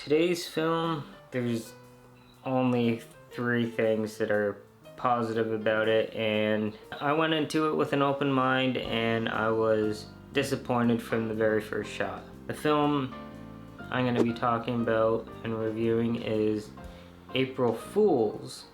Today's film, there's only 3 things that are positive about it, and I went into it with an open mind and I was disappointed from the very first shot. The film I'm going to be talking about and reviewing is April Fools.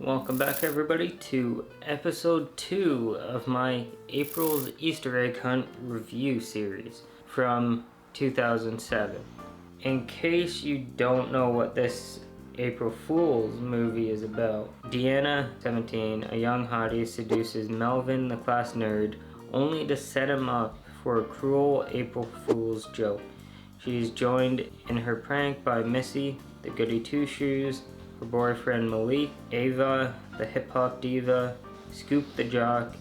Welcome back everybody to episode 2 of my April's Easter egg hunt review series from 2007. In case you don't know what this April Fool's movie is about, Deanna, 17, a young hottie, seduces Melvin, the class nerd, only to set him up for a cruel April Fool's joke. She's joined in her prank by Missy, the goody-two-shoes, her boyfriend Malik, Ava, the hip-hop diva, Scoop the jock,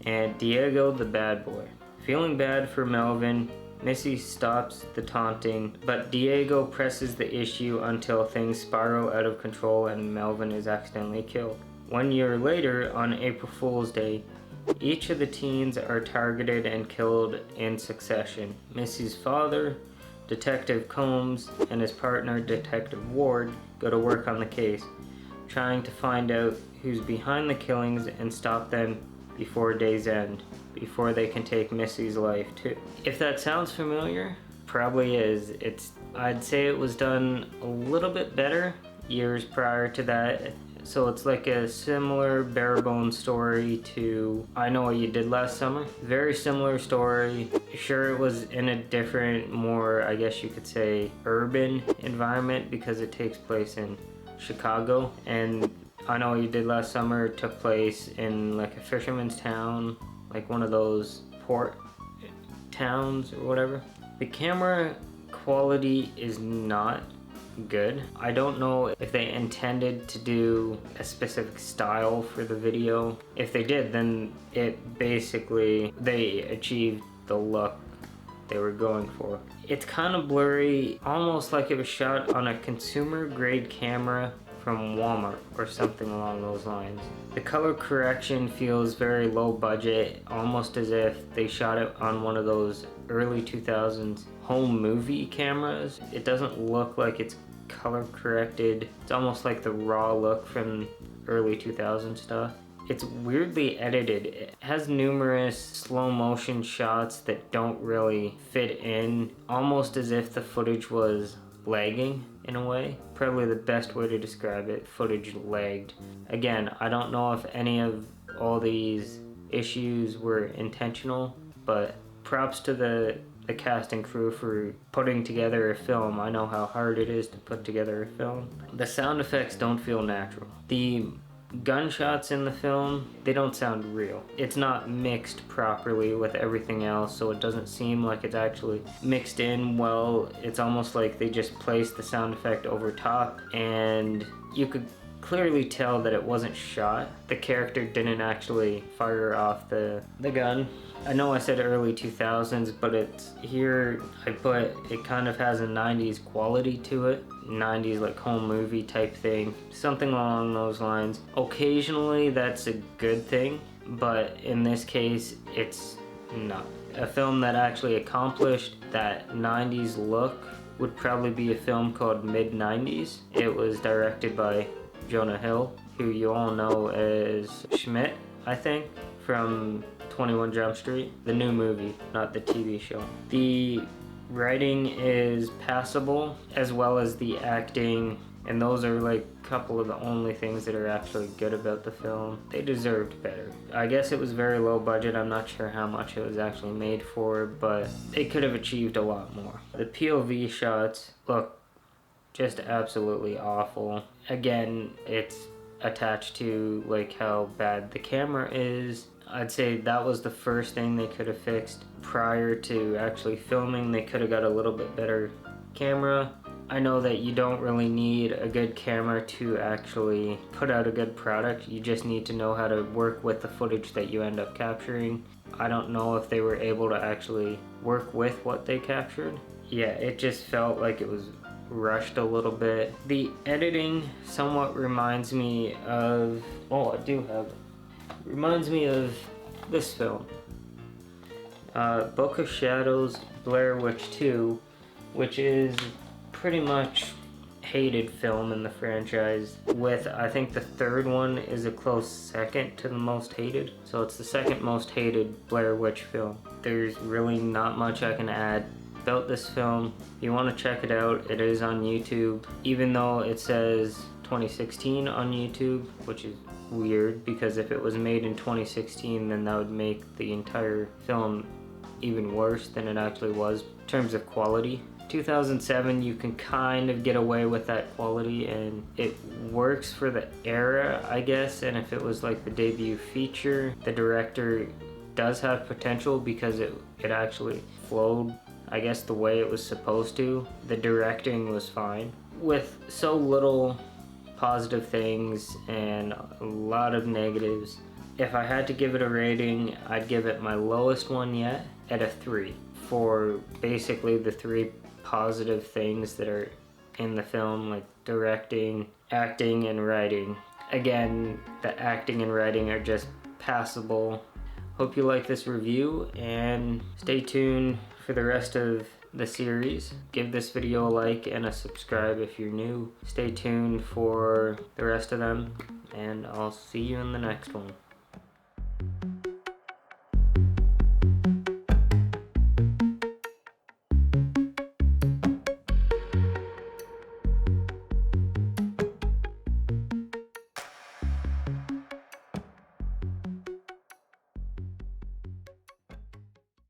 and Diego the bad boy. Feeling bad for Melvin, Missy stops the taunting, but Diego presses the issue until things spiral out of control and Melvin is accidentally killed. 1 year later, on April Fool's Day, each of the teens are targeted and killed in succession. Missy's father, Detective Combs, and his partner, Detective Ward, go to work on the case, trying to find out who's behind the killings and stop them before day's end, before they can take Missy's life too. If that sounds familiar, probably is. I'd say it was done a little bit better years prior to that. So it's like a similar bare bones story to I Know What You Did Last Summer. Very similar story. Sure, it was in a different, more, I guess you could say, urban environment because it takes place in Chicago. And I Know What You Did Last Summer took place in like a fisherman's town, like one of those port towns or whatever. The camera quality is not good. I don't know if they intended to do a specific style for the video. If they did, then they achieved the look they were going for. It's kind of blurry, almost like it was shot on a consumer grade camera from Walmart or something along those lines. The color correction feels very low budget, almost as if they shot it on one of those early 2000s home movie cameras. It doesn't look like it's color corrected. It's almost like the raw look from early 2000 stuff. It's weirdly edited. It has numerous slow motion shots that don't really fit in, almost as if the footage was lagging in a way. Probably the best way to describe it, footage lagged. Again, I don't know if any of all these issues were intentional, but props to the cast and crew for putting together a film. I know how hard it is to put together a film. The sound effects don't feel natural. The gunshots in the film, they don't sound real. It's not mixed properly with everything else, so it doesn't seem like it's actually mixed in well. It's almost like they just placed the sound effect over top, and you could clearly tell that it wasn't shot. The character didn't actually fire off the gun. I know I said early 2000s, but it's here I put it kind of has a 90s quality to it. 90s like home movie type thing, something along those lines. Occasionally that's a good thing, but in this case it's not. A film that actually accomplished that 90s look would probably be a film called Mid-90s. It was directed by Jonah Hill, who you all know as Schmidt, I think, from 21 Jump Street, the new movie, not the TV show. The writing is passable, as well as the acting, and those are like a couple of the only things that are actually good about the film. They deserved better. I guess it was very low budget. I'm not sure how much it was actually made for, but they could have achieved a lot more. The POV shots look just absolutely awful. Again, it's attached to like how bad the camera is. I'd say that was the first thing they could have fixed prior to actually filming. They could have got a little bit better camera. I know that you don't really need a good camera to actually put out a good product. You just need to know how to work with the footage that you end up capturing. I don't know if they were able to actually work with what they captured. Yeah, it just felt like it was rushed a little bit. The editing somewhat reminds me of, reminds me of this film. Book of Shadows, Blair Witch 2, which is pretty much hated film in the franchise, with I think the third one is a close second to the most hated. So it's the second most hated Blair Witch film. There's really not much I can add about this film. If you want to check it out, it is on YouTube, even though it says 2016 on YouTube, which is weird because if it was made in 2016 then that would make the entire film even worse than it actually was in terms of quality. 2007, you can kind of get away with that quality and it works for the era, I guess, and if it was like the debut feature, the director does have potential because it actually flowed, I guess, the way it was supposed to. The directing was fine. With so little positive things and a lot of negatives, if I had to give it a rating, I'd give it my lowest one yet at a 3 for basically the 3 positive things that are in the film, like directing, acting, and writing. Again, the acting and writing are just passable. Hope you like this review and stay tuned for the rest of the series. Give this video a like and a subscribe if you're new. Stay tuned for the rest of them and I'll see you in the next one.